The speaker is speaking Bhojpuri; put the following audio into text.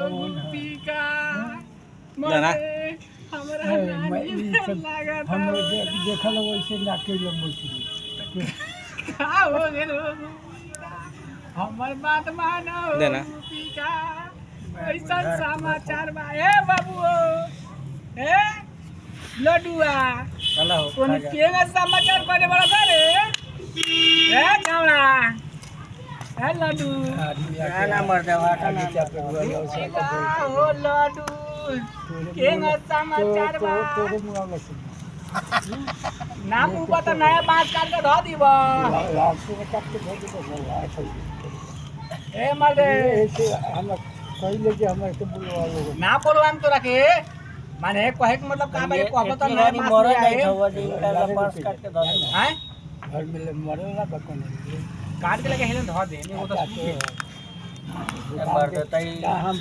गुप्पी का ना हमरा मैं नानी ये सब लगा हम था देखल वैसे नाके लंबो छी का हो गेल हमर बात मानो देना। गुप्पी का ऐसा समाचार बा ए बाबू ए लडुआ चला हो कोन केगा समाचार करे वाला बा रे ए छावड़ा ए लड्डू गाना मर जावा का चापे हुआ से हो लड्डू केगा समाचार बा तोरे मुंह में से नाम ऊपर तो नया बात काट के धो दीबा लास्ट में काट के भेज दो अच्छा ए मर्दे ऐसे हम कहले कि हम के बुलवा लोग ना बोलो हम तो रखे माने कहे के मतलब का भाई कहबो तो नया बात मरे नहीं नहीं है थवा दिन का पास काट के दो हैं घर में मरे ना बकन काट के लगे हेलन धो दे वो तो हम